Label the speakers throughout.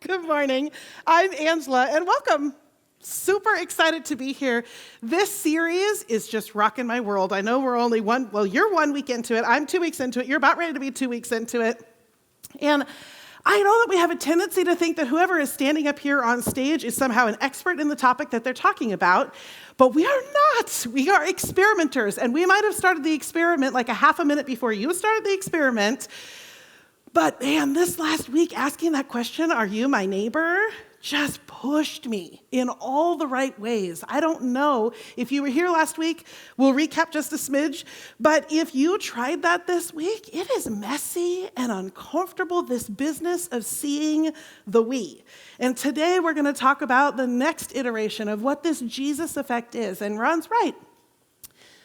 Speaker 1: Good morning. I'm Angela, and welcome. Super excited to be here. This series is just rocking my world. I know we're only you're 1 week into it. I'm 2 weeks into it. You're about ready to be 2 weeks into it. And I know that we have a tendency to think that whoever is standing up here on stage is somehow an expert in the topic that they're talking about, but we are not. We are experimenters, and we might have started the experiment like a half a minute before you started the experiment. But man, this last week, asking that question, are you my neighbor, just pushed me in all the right ways. I don't know if you were here last week, we'll recap just a smidge, but if you tried that this week, it is messy and uncomfortable, this business of seeing the we. And today we're going to talk about the next iteration of what this Jesus effect is. And Ron's right.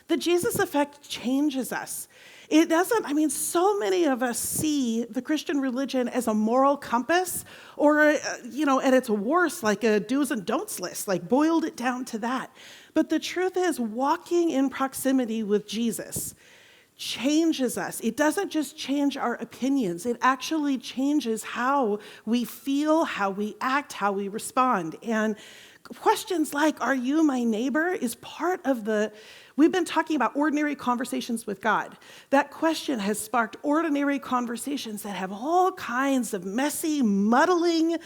Speaker 1: The Jesus effect changes us. It doesn't, so many of us see the Christian religion as a moral compass or, at its worst, like a do's and don'ts list, like boiled it down to that. But the truth is, walking in proximity with Jesus changes us. It doesn't just change our opinions. It actually changes how we feel, how we act, how we respond. And questions like, are you my neighbor, is part of we've been talking about ordinary conversations with God. That question has sparked ordinary conversations that have all kinds of messy, meddling,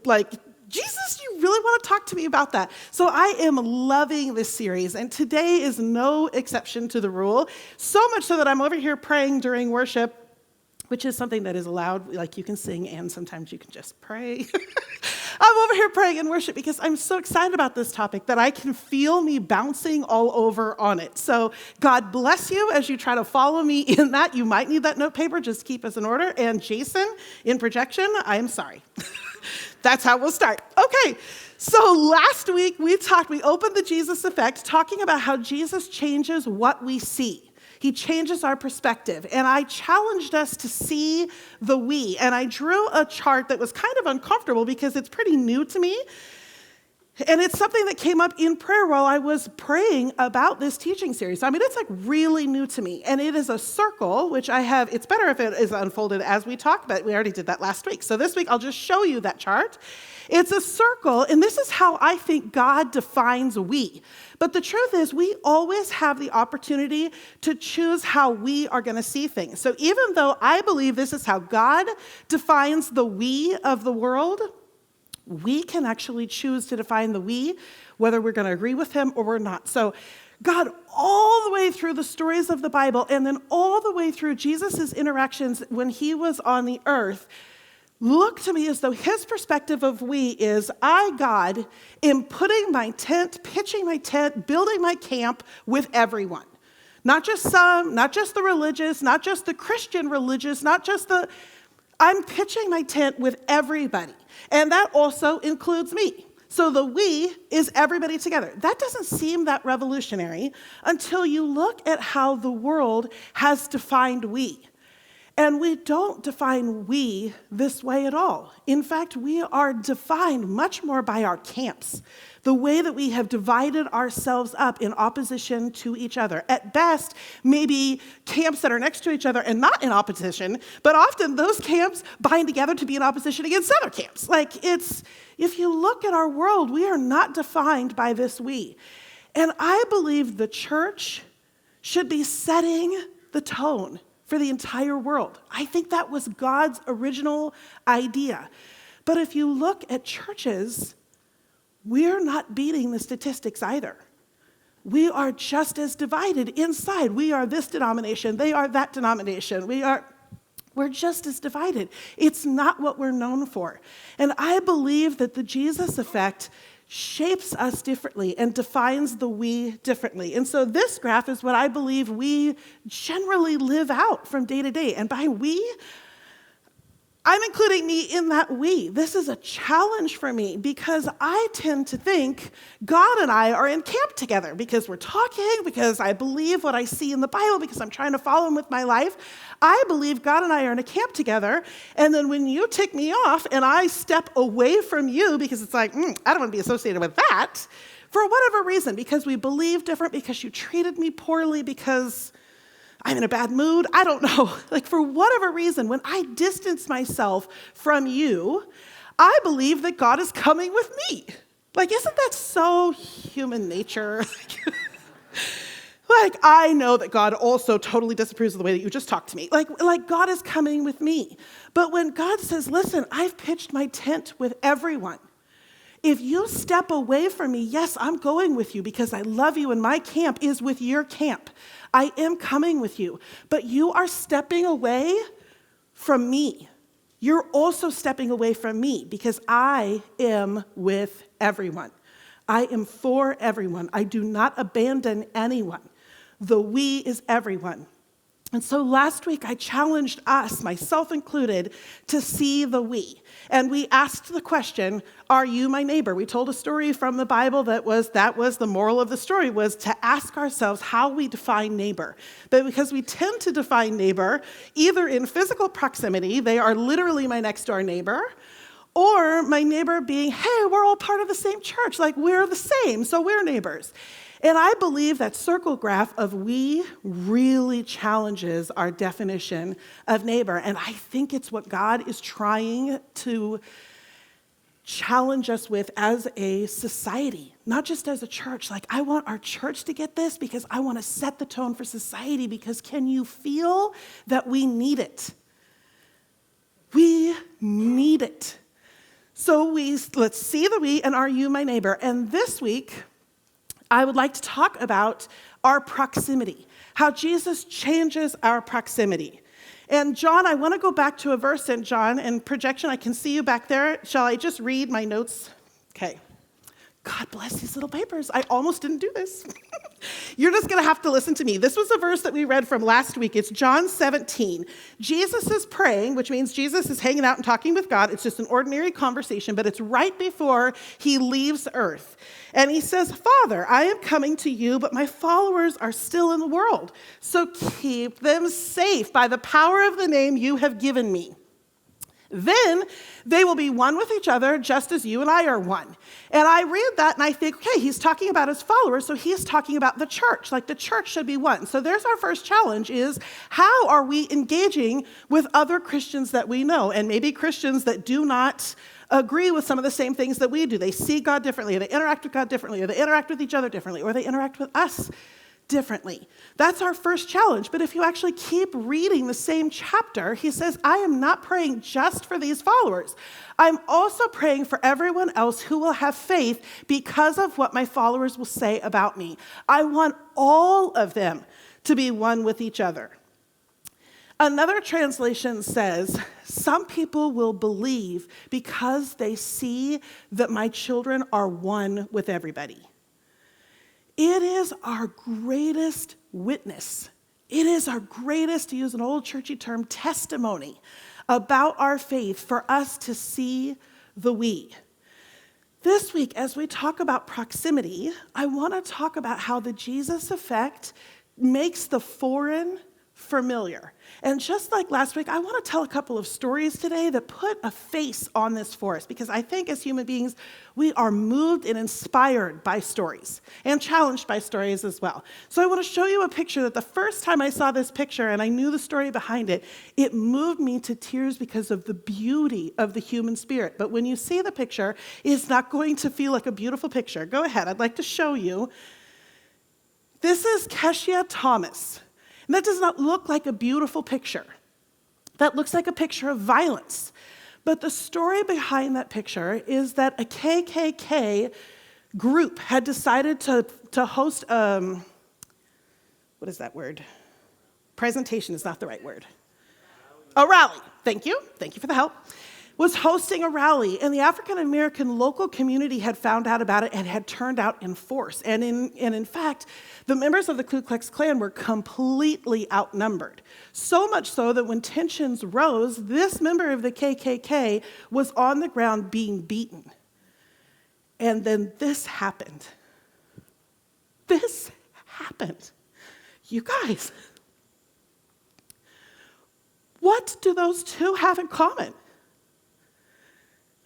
Speaker 1: like, Jesus, you really want to talk to me about that? So I am loving this series, and today is no exception to the rule, so much so that I'm over here praying during worship, which is something that is allowed, like you can sing and sometimes you can just pray. I'm over here praying in worship because I'm so excited about this topic that I can feel me bouncing all over on it. So God bless you as you try to follow me in that. You might need that note paper, just keep us in order. And Jason, in projection, I am sorry. That's how we'll start. Okay, so last week we opened the Jesus effect talking about how Jesus changes what we see. He changes our perspective. And I challenged us to see the we. And I drew a chart that was kind of uncomfortable because it's pretty new to me. And it's something that came up in prayer while I was praying about this teaching series. It's like really new to me. And it is a circle, which it's better if it is unfolded as we talk, but we already did that last week. So this week I'll just show you that chart. It's a circle, and this is how I think God defines we. But the truth is, we always have the opportunity to choose how we are going to see things. So even though I believe this is how God defines the we of the world, we can actually choose to define the we, whether we're going to agree with him or we're not. So God, all the way through the stories of the Bible, and then all the way through Jesus' interactions when he was on the earth, look to me as though his perspective of we is, I, God, am putting my tent, pitching my tent, building my camp with everyone. Not just some, not just the religious, not just the Christian religious, I'm pitching my tent with everybody. And that also includes me. So the we is everybody together. That doesn't seem that revolutionary until you look at how the world has defined we. And we don't define we this way at all. In fact, we are defined much more by our camps, the way that we have divided ourselves up in opposition to each other. At best, maybe camps that are next to each other and not in opposition, but often those camps bind together to be in opposition against other camps. If you look at our world, we are not defined by this we. And I believe the church should be setting the tone for the entire world. I think that was God's original idea. But if you look at churches, we're not beating the statistics either. We are just as divided inside. We are this denomination, they are that denomination. We're just as divided. It's not what we're known for. And I believe that the Jesus effect shapes us differently and defines the we differently. And so this graph is what I believe we generally live out from day to day. And by we, I'm including me in that we. This is a challenge for me because I tend to think God and I are in camp together because we're talking, because I believe what I see in the Bible, because I'm trying to follow him with my life. I believe God and I are in a camp together, and then when you tick me off and I step away from you because it's like, I don't want to be associated with that, for whatever reason, because we believe different, because you treated me poorly, because I'm in a bad mood. I don't know. Like, for whatever reason, when I distance myself from you, I believe that God is coming with me. Like, isn't that so human nature? Like, I know that God also totally disapproves of the way that you just talked to me. Like God is coming with me. But when God says, listen, I've pitched my tent with everyone. If you step away from me, yes, I'm going with you because I love you and my camp is with your camp. I am coming with you. But you are stepping away from me. You're also stepping away from me because I am with everyone. I am for everyone. I do not abandon anyone. The we is everyone. And so last week I challenged us, myself included, to see the we. And we asked the question, are you my neighbor? We told a story from the Bible that was the moral of the story, was to ask ourselves how we define neighbor. But because we tend to define neighbor either in physical proximity, they are literally my next door neighbor, or my neighbor being, hey, we're all part of the same church, like we're the same, so we're neighbors. And I believe that circle graph of we really challenges our definition of neighbor. And I think it's what God is trying to challenge us with as a society, not just as a church. Like, I want our church to get this because I want to set the tone for society, because can you feel that we need it? We need it. So let's see the we and are you my neighbor? And this week, I would like to talk about our proximity, how Jesus changes our proximity. And John, I want to go back to a verse in John, and projection, I can see you back there. Shall I just read my notes? Okay. God bless these little papers. I almost didn't do this. You're just going to have to listen to me. This was a verse that we read from last week. It's John 17. Jesus is praying, which means Jesus is hanging out and talking with God. It's just an ordinary conversation, but it's right before he leaves earth. And he says, Father, I am coming to you, but my followers are still in the world. So keep them safe by the power of the name you have given me. Then they will be one with each other, just as you and I are one. And I read that and I think, okay, he's talking about his followers, so he's talking about the church. Like, the church should be one. So there's our first challenge, is how are we engaging with other Christians that we know, and maybe Christians that do not agree with some of the same things that we do. They see God differently, or they interact with God differently, or they interact with each other differently, or they interact with us differently. That's our first challenge. But if you actually keep reading the same chapter, he says, I am not praying just for these followers. I'm also praying for everyone else who will have faith because of what my followers will say about me. I want all of them to be one with each other. Another translation says, some people will believe because they see that my children are one with everybody. It is our greatest witness. It is our greatest, to use an old churchy term, testimony about our faith for us to see the we. This week, as we talk about proximity, I want to talk about how the Jesus effect makes the foreign familiar. And just like last week, I want to tell a couple of stories today that put a face on this for us, because I think as human beings, we are moved and inspired by stories and challenged by stories as well. So I want to show you a picture that the first time I saw this picture and I knew the story behind it, it moved me to tears because of the beauty of the human spirit. But when you see the picture, it's not going to feel like a beautiful picture. Go ahead, I'd like to show you. This is Keshia Thomas. And that does not look like a beautiful picture. That looks like a picture of violence. But the story behind that picture is that a KKK group had decided to host, what is that word? Presentation is not the right word. A rally. Thank you. Thank you for the help. Was hosting a rally, and the African-American local community had found out about it and had turned out in force. And in fact, the members of the Ku Klux Klan were completely outnumbered. So much so that when tensions rose, this member of the KKK was on the ground being beaten. And then this happened. This happened. You guys, what do those two have in common?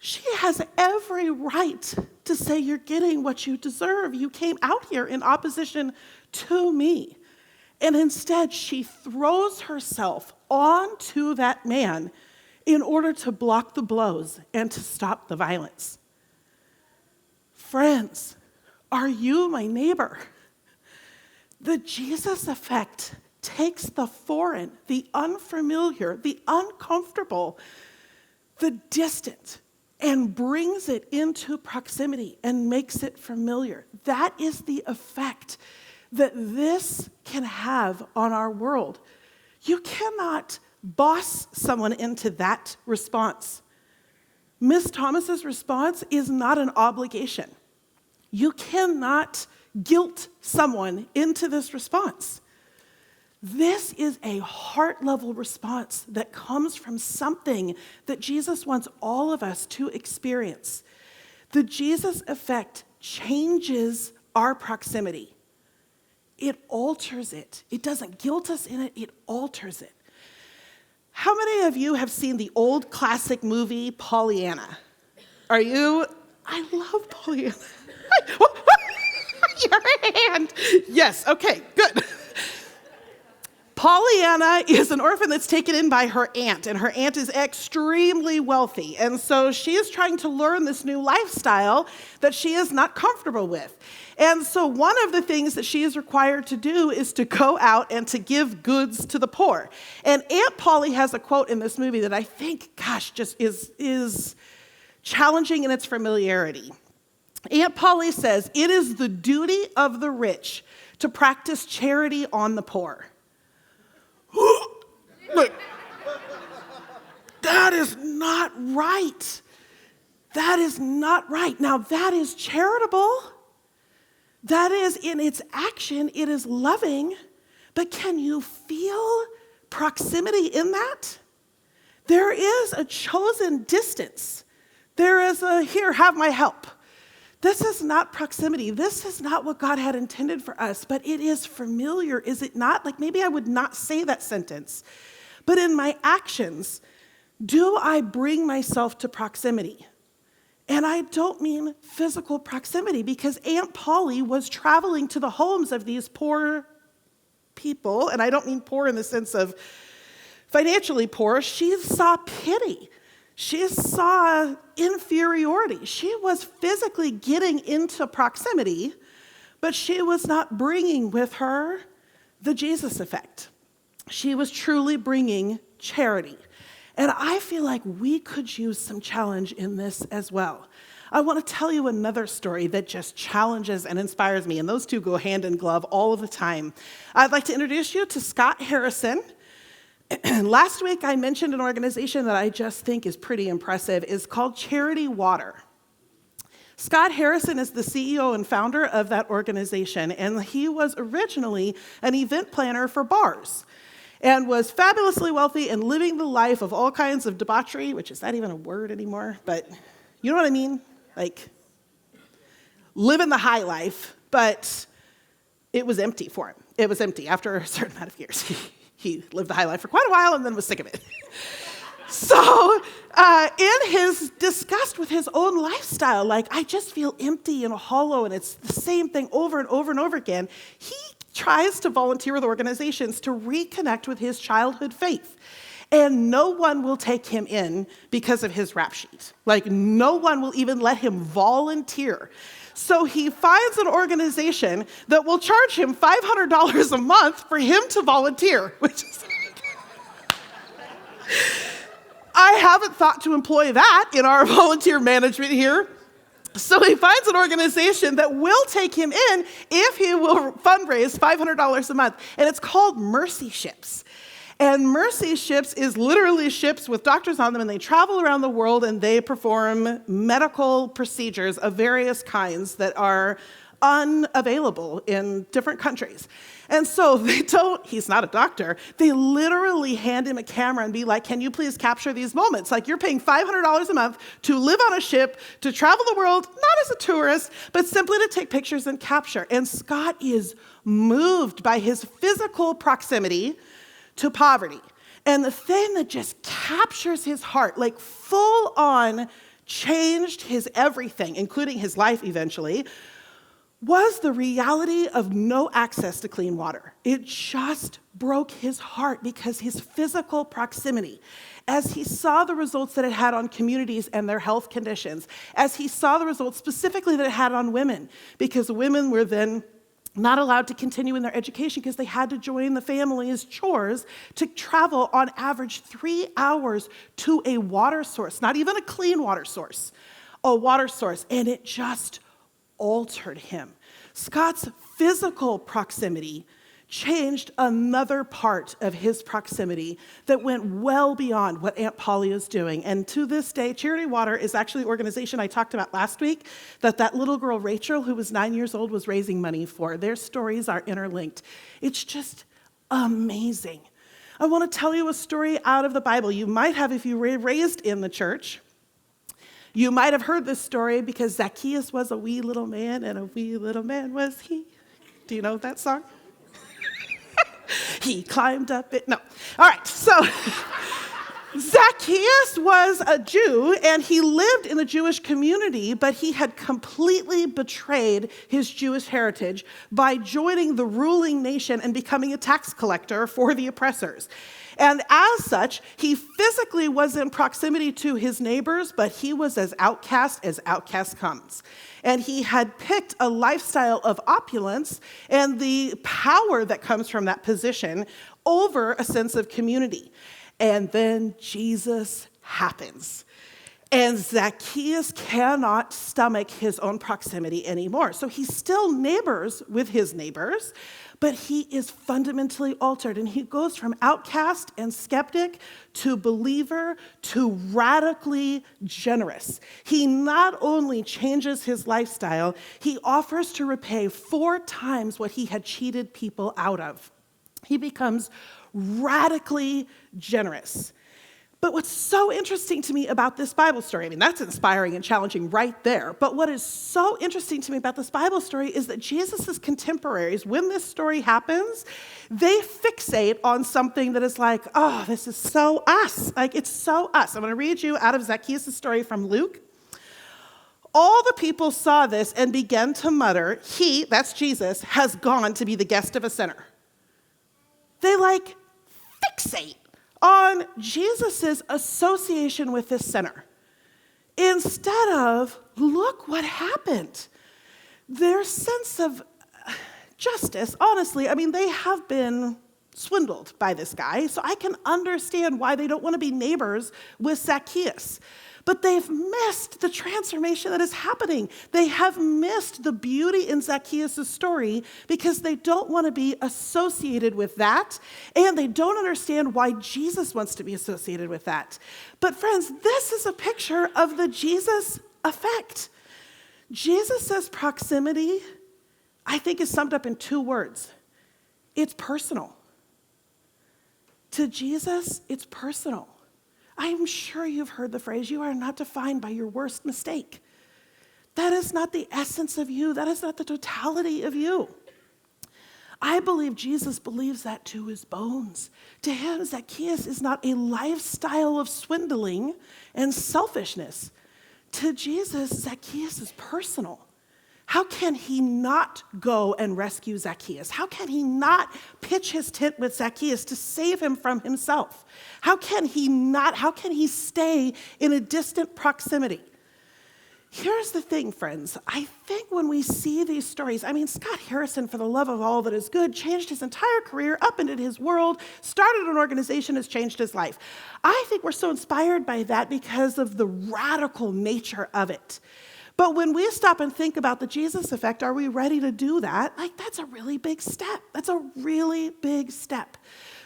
Speaker 1: She has every right to say, you're getting what you deserve. You came out here in opposition to me. And instead, she throws herself onto that man in order to block the blows and to stop the violence. Friends, are you my neighbor? The Jesus effect takes the foreign, the unfamiliar, the uncomfortable, the distant, and brings it into proximity and makes it familiar. That is the effect that this can have on our world. You cannot boss someone into that response. Miss Thomas's response is not an obligation. You cannot guilt someone into this response. This is a heart-level response that comes from something that Jesus wants all of us to experience. The Jesus effect changes our proximity. It alters it. It doesn't guilt us in it, it alters it. How many of you have seen the old classic movie, Pollyanna? I love Pollyanna. Your hand. Yes, okay, good. Pollyanna is an orphan that's taken in by her aunt, and her aunt is extremely wealthy. And so she is trying to learn this new lifestyle that she is not comfortable with. And so one of the things that she is required to do is to go out and to give goods to the poor. And Aunt Polly has a quote in this movie that I think, just is challenging in its familiarity. Aunt Polly says, "It is the duty of the rich to practice charity on the poor." Look, that is not right. That is not right. Now, that is charitable. That is, in its action, it is loving. But can you feel proximity in that? There is a chosen distance. There is a, here, have my help. This is not proximity. This is not what God had intended for us, but it is familiar, is it not? Like maybe I would not say that sentence, but in my actions, do I bring myself to proximity? And I don't mean physical proximity, because Aunt Polly was traveling to the homes of these poor people, and I don't mean poor in the sense of financially poor. She saw pity. She saw inferiority. She was physically getting into proximity, but she was not bringing with her the Jesus effect. She was truly bringing charity. And I feel like we could use some challenge in this as well. I want to tell you another story that just challenges and inspires me, and those two go hand in glove all of the time. I'd like to introduce you to Scott Harrison. Last week, I mentioned an organization that I just think is pretty impressive. It's called Charity Water. Scott Harrison is the CEO and founder of that organization, and he was originally an event planner for bars and was fabulously wealthy and living the life of all kinds of debauchery, which is not even a word anymore, but you know what I mean? Like, living the high life, but it was empty for him. It was empty after a certain amount of years. He lived the high life for quite a while and then was sick of it. So in his disgust with his own lifestyle, like, I just feel empty and hollow and it's the same thing over and over and over again, he tries to volunteer with organizations to reconnect with his childhood faith. And no one will take him in because of his rap sheet. Like, no one will even let him volunteer. So he finds an organization that will charge him $500 a month for him to volunteer, which is I haven't thought to employ that in our volunteer management here. So he finds an organization that will take him in if he will fundraise $500 a month, and it's called Mercy Ships. And Mercy Ships is literally ships with doctors on them, and they travel around the world and they perform medical procedures of various kinds that are unavailable in different countries. And so he's not a doctor, they literally hand him a camera and be like, can you please capture these moments? Like, you're paying $500 a month to live on a ship, to travel the world, not as a tourist, but simply to take pictures and capture. And Scott is moved by his physical proximity to poverty. And the thing that just captures his heart, like full on changed his everything, including his life eventually, was the reality of no access to clean water. It just broke his heart because his physical proximity, as he saw the results that it had on communities and their health conditions, as he saw the results specifically that it had on women, because women were then not allowed to continue in their education because they had to join the family's chores to travel on average 3 hours to a water source, not even a clean water source, a water source, and it just altered him. Scott's physical proximity changed another part of his proximity that went well beyond what Aunt Polly is doing. And to this day, Charity Water is actually the organization I talked about last week that little girl, Rachel, who was 9 years old, was raising money for. Their stories are interlinked. It's just amazing. I want to tell you a story out of the Bible. You might have, if you were raised in the church, you might have heard this story because Zacchaeus was a wee little man, and a wee little man was he. Do you know that song? He climbed up it. No. All right, so Zacchaeus was a Jew, and he lived in the Jewish community, but he had completely betrayed his Jewish heritage by joining the ruling nation and becoming a tax collector for the oppressors. And as such, he physically was in proximity to his neighbors, but he was as outcast comes. And he had picked a lifestyle of opulence and the power that comes from that position over a sense of community. And then Jesus happens. And Zacchaeus cannot stomach his own proximity anymore. So he still neighbors with his neighbors, but he is fundamentally altered. And he goes from outcast and skeptic to believer to radically generous. He not only changes his lifestyle, he offers to repay 4 times what he had cheated people out of. He becomes radically generous. But what's so interesting to me about this Bible story, I mean, that's inspiring and challenging right there. But what is so interesting to me about this Bible story is that Jesus' contemporaries, when this story happens, they fixate on something that is like, oh, this is so us. Like, it's so us. I'm going to read you out of Zacchaeus' story from Luke. All the people saw this and began to mutter, he, that's Jesus, has gone to be the guest of a sinner. They fixate on Jesus' association with this sinner instead of, look what happened. Their sense of justice, honestly, I mean, they have been swindled by this guy, so I can understand why they don't want to be neighbors with Zacchaeus. But they've missed the transformation that is happening. They have missed the beauty in Zacchaeus' story because they don't want to be associated with that, and they don't understand why Jesus wants to be associated with that. But friends, this is a picture of the Jesus effect. Jesus' proximity, I think, is summed up in 2 words. It's personal. To Jesus, it's personal. I'm sure you've heard the phrase, you are not defined by your worst mistake. That is not the essence of you. That is not the totality of you. I believe Jesus believes that to his bones. To him, Zacchaeus is not a lifestyle of swindling and selfishness. To Jesus, Zacchaeus is personal. How can he not go and rescue Zacchaeus? How can he not pitch his tent with Zacchaeus to save him from himself? How can he stay in a distant proximity? Here's the thing, friends. I think when we see these stories, I mean, Scott Harrison, for the love of all that is good, changed his entire career, upended his world, started an organization, has changed his life. I think we're so inspired by that because of the radical nature of it. But when we stop and think about the Jesus effect, are we ready to do that? That's a really big step. That's a really big step.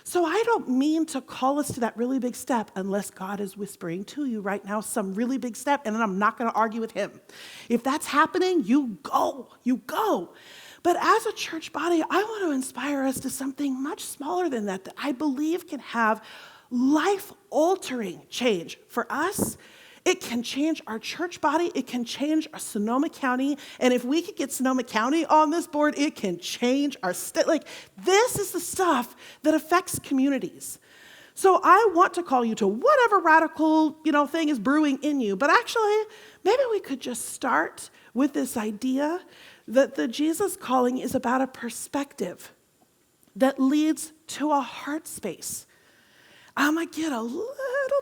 Speaker 1: So I don't mean to call us to that really big step unless God is whispering to you right now some really big step, and then I'm not going to argue with him. If that's happening, you go. But as a church body, I want to inspire us to something much smaller than that I believe can have life-altering change for us. It can change our church body. It can change our Sonoma County. And if we could get Sonoma County on this board, it can change our state. This is the stuff that affects communities. So I want to call you to whatever radical, thing is brewing in you. But actually, maybe we could just start with this idea that the Jesus calling is about a perspective that leads to a heart space. I'm going to get a little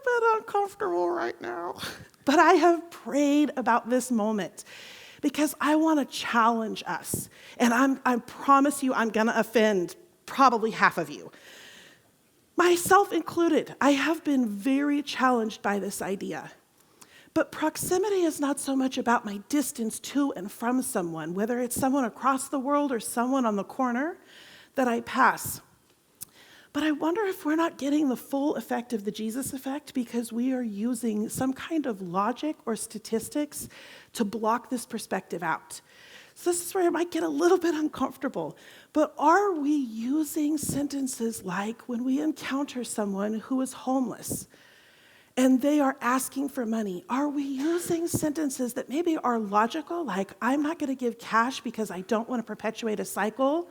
Speaker 1: bit uncomfortable right now, but I have prayed about this moment because I want to challenge us. And I promise you I'm going to offend probably half of you, myself included. I have been very challenged by this idea. But proximity is not so much about my distance to and from someone, whether it's someone across the world or someone on the corner that I pass. But I wonder if we're not getting the full effect of the Jesus effect because we are using some kind of logic or statistics to block this perspective out. So this is where I might get a little bit uncomfortable. But are we using sentences like when we encounter someone who is homeless and they are asking for money? Are we using sentences that maybe are logical, like I'm not going to give cash because I don't want to perpetuate a cycle?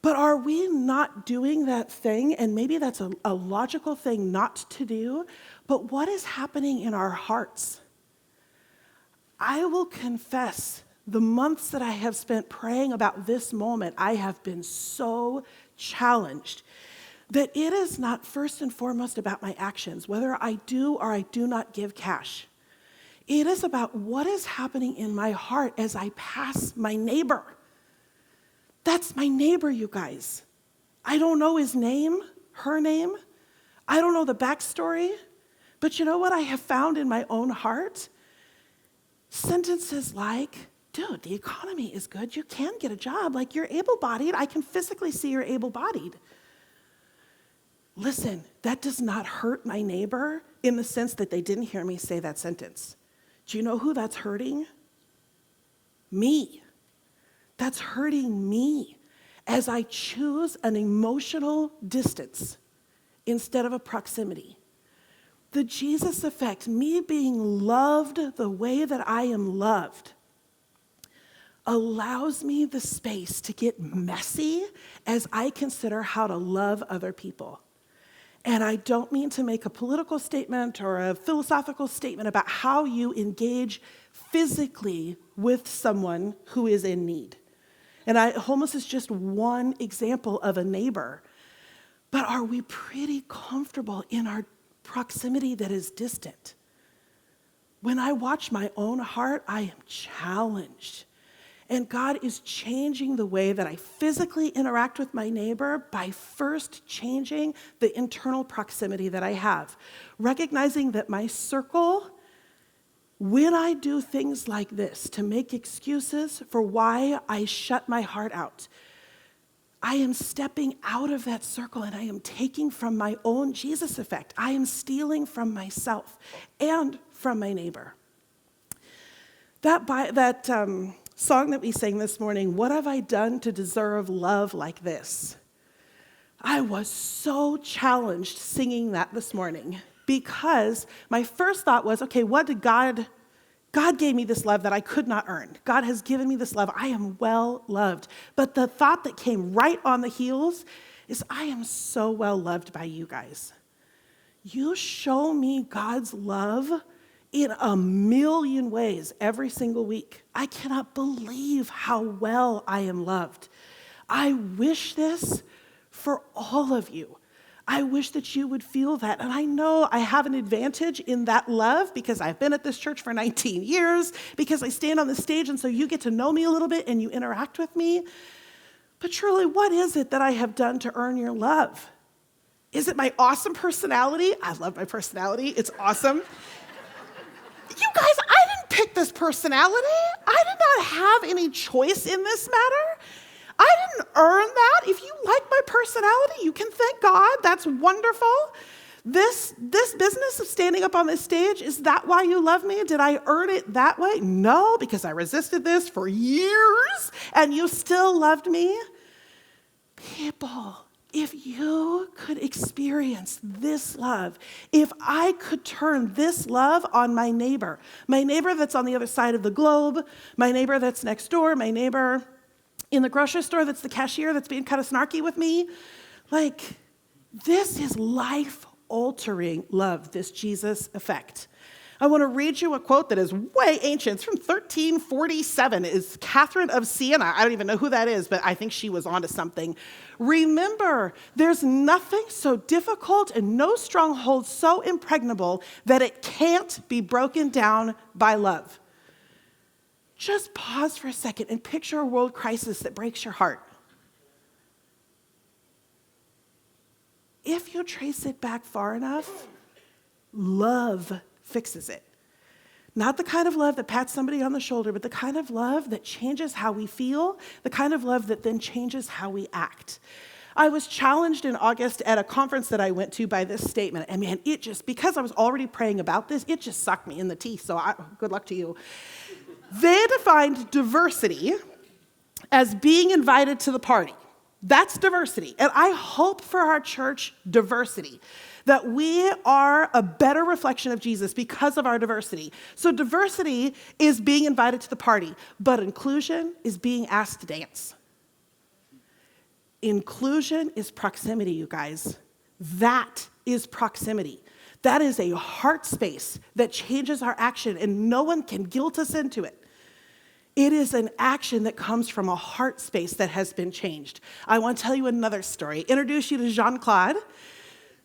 Speaker 1: But are we not doing that thing? And maybe that's a logical thing not to do. But what is happening in our hearts? I will confess, the months that I have spent praying about this moment, I have been so challenged that it is not first and foremost about my actions, whether I do or I do not give cash. It is about what is happening in my heart as I pass my neighbor. That's my neighbor, you guys. I don't know his name, her name. I don't know the backstory. But you know what I have found in my own heart? Sentences like, dude, the economy is good. You can get a job. Like, you're able-bodied. I can physically see you're able-bodied. Listen, that does not hurt my neighbor in the sense that they didn't hear me say that sentence. Do you know who that's hurting? Me. That's hurting me as I choose an emotional distance instead of a proximity. The Jesus effect, me being loved the way that I am loved, allows me the space to get messy as I consider how to love other people. And I don't mean to make a political statement or a philosophical statement about how you engage physically with someone who is in need. And homeless is just one example of a neighbor. But are we pretty comfortable in our proximity that is distant? When I watch my own heart, I am challenged. And God is changing the way that I physically interact with my neighbor by first changing the internal proximity that I have. Recognizing that my circle, when I do things like this to make excuses for why I shut my heart out, I am stepping out of that circle and I am taking from my own Jesus effect. I am stealing from myself and from my neighbor. That song that we sang this morning, What Have I Done to Deserve Love Like This? I was so challenged singing that this morning because my first thought was, okay, what did God gave me this love that I could not earn. God has given me this love. I am well loved. But the thought that came right on the heels is I am so well loved by you guys. You show me God's love in a million ways every single week. I cannot believe how well I am loved. I wish this for all of you. I wish that you would feel that. And I know I have an advantage in that love because I've been at this church for 19 years, because I stand on the stage and so you get to know me a little bit and you interact with me. But truly, what is it that I have done to earn your love? Is it my awesome personality? I love my personality. It's awesome. You guys, I didn't pick this personality. I did not have any choice in this matter. I didn't earn that. If you like my personality, you can thank God. That's wonderful. This business of standing up on this stage, is that why you love me? Did I earn it that way? No, because I resisted this for years and you still loved me. People, if you could experience this love, if I could turn this love on my neighbor that's on the other side of the globe, my neighbor that's next door, my neighbor in the grocery store that's the cashier that's being kind of snarky with me, this is life-altering love, this Jesus effect. I want to read you a quote that is way ancient. It's from 1347. It's Catherine of Siena. I don't even know who that is, but I think she was onto something. Remember, there's nothing so difficult and no stronghold so impregnable that it can't be broken down by love. Just pause for a second and picture a world crisis that breaks your heart. If you trace it back far enough, love fixes it. Not the kind of love that pats somebody on the shoulder, but the kind of love that changes how we feel, the kind of love that then changes how we act. I was challenged in August at a conference that I went to by this statement, and man, because I was already praying about this, it just sucked me in the teeth, so good luck to you. They defined diversity as being invited to the party. That's diversity. And I hope for our church diversity, that we are a better reflection of Jesus because of our diversity. So diversity is being invited to the party, but inclusion is being asked to dance. Inclusion is proximity, you guys. That is proximity. That is a heart space that changes our action, and no one can guilt us into it. It is an action that comes from a heart space that has been changed. I want to tell you another story. Introduce you to Jean-Claude.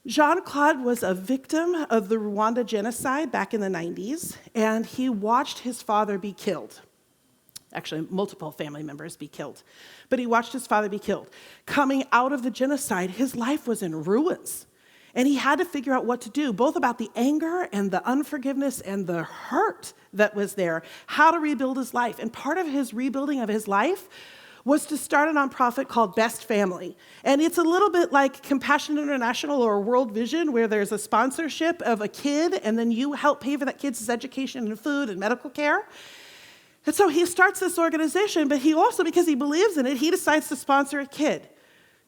Speaker 1: Jean-Claude was a victim of the Rwanda genocide back in the 90s, and he watched his father be killed. Actually, multiple family members be killed. But he watched his father be killed. Coming out of the genocide, his life was in ruins. And he had to figure out what to do, both about the anger and the unforgiveness and the hurt that was there, how to rebuild his life. And part of his rebuilding of his life was to start a nonprofit called Best Family. And it's a little bit like Compassion International or World Vision, where there's a sponsorship of a kid, and then you help pay for that kid's education and food and medical care. And so he starts this organization, but he also, because he believes in it, he decides to sponsor a kid.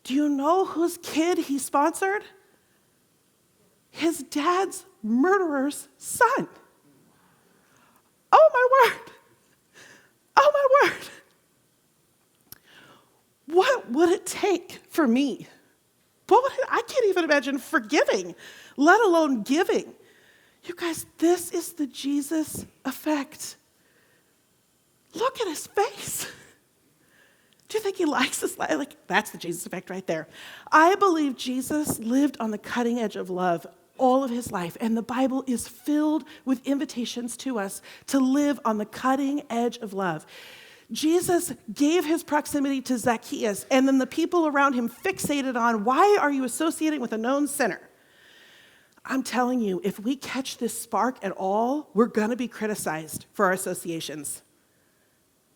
Speaker 1: Do you know whose kid he sponsored? His dad's murderer's son. Oh my word. Oh my word. What would it take for me? I can't even imagine forgiving, let alone giving. You guys, this is the Jesus effect. Look at his face. Do you think he likes his life? Like, that's the Jesus effect right there. I believe Jesus lived on the cutting edge of love all of his life, and the Bible is filled with invitations to us to live on the cutting edge of love. Jesus gave his proximity to Zacchaeus, and then the people around him fixated on, why are you associating with a known sinner? I'm telling you, if we catch this spark at all, we're going to be criticized for our associations.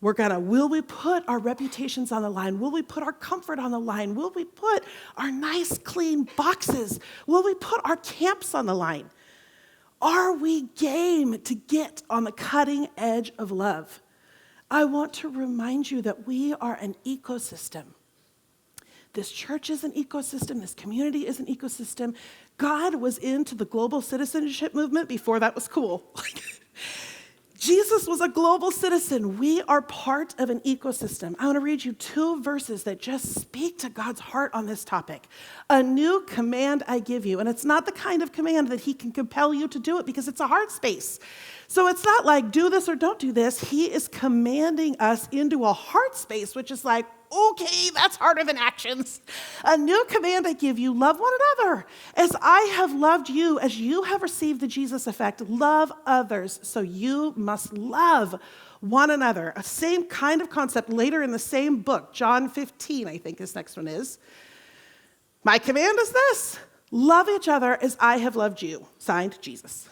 Speaker 1: Will we put our reputations on the line? Will we put our comfort on the line? Will we put our nice, clean boxes? Will we put our camps on the line? Are we game to get on the cutting edge of love? I want to remind you that we are an ecosystem. This church is an ecosystem. This community is an ecosystem. God was into the global citizenship movement before that was cool. Jesus was a global citizen. We are part of an ecosystem. I want to read you 2 verses that just speak to God's heart on this topic. A new command I give you, and it's not the kind of command that he can compel you to do it because it's a heart space. So it's not like do this or don't do this. He is commanding us into a heart space, which is like, okay, that's harder than actions. A new command I give you, love one another. As I have loved you, as you have received the Jesus effect, love others. So you must love one another. A same kind of concept later in the same book, John 15, I think this next one is. My command is this, love each other as I have loved you. Signed, Jesus.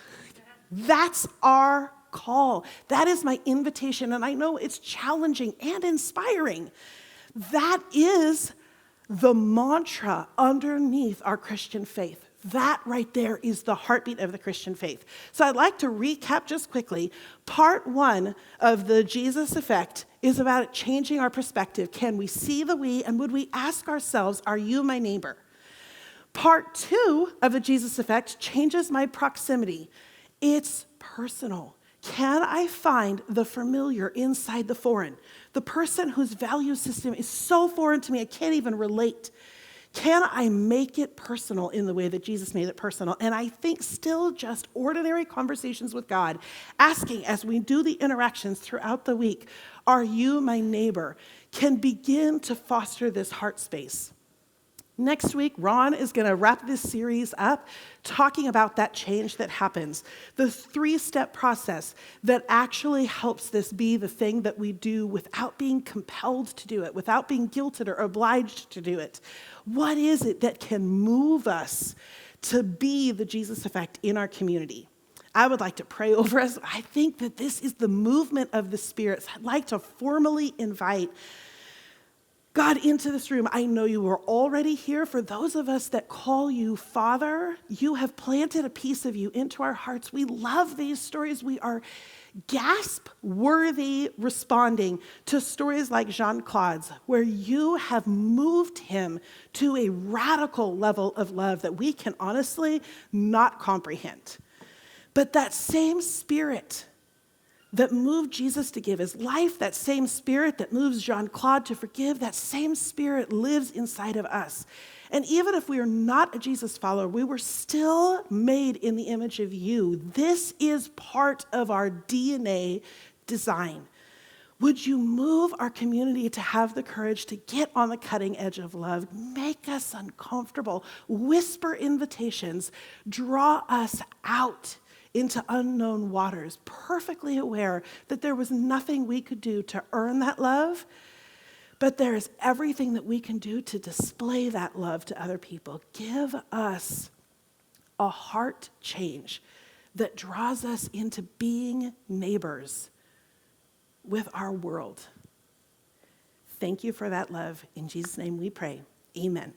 Speaker 1: That's our call. That is my invitation, and I know it's challenging and inspiring. That is the mantra underneath our Christian faith. That right there is the heartbeat of the Christian faith. So I'd like to recap just quickly. Part 1 of the Jesus effect is about changing our perspective. Can we see the we, and would we ask ourselves, are you my neighbor? Part 2 of the Jesus effect changes my proximity. It's personal. Can I find the familiar inside the foreign? The person whose value system is so foreign to me, I can't even relate. Can I make it personal in the way that Jesus made it personal? And I think still just ordinary conversations with God, asking as we do the interactions throughout the week, are you my neighbor, can begin to foster this heart space. Next week, Ron is going to wrap this series up talking about that change that happens, the 3-step process that actually helps this be the thing that we do without being compelled to do it, without being guilted or obliged to do it. What is it that can move us to be the Jesus effect in our community? I would like to pray over us. I think that this is the movement of the spirits. I'd like to formally invite God into this room. I know you are already here. For those of us that call you Father, you have planted a piece of you into our hearts. We love these stories. We are gasp-worthy responding to stories like Jean-Claude's, where you have moved him to a radical level of love that we can honestly not comprehend. But that same spirit that moved Jesus to give his life, that same spirit that moves Jean-Claude to forgive, that same spirit lives inside of us. And even if we are not a Jesus follower, we were still made in the image of you. This is part of our DNA design. Would you move our community to have the courage to get on the cutting edge of love, make us uncomfortable, whisper invitations, draw us out into unknown waters, perfectly aware that there was nothing we could do to earn that love, but there is everything that we can do to display that love to other people. Give us a heart change that draws us into being neighbors with our world. Thank you for that love. In Jesus' name we pray. Amen.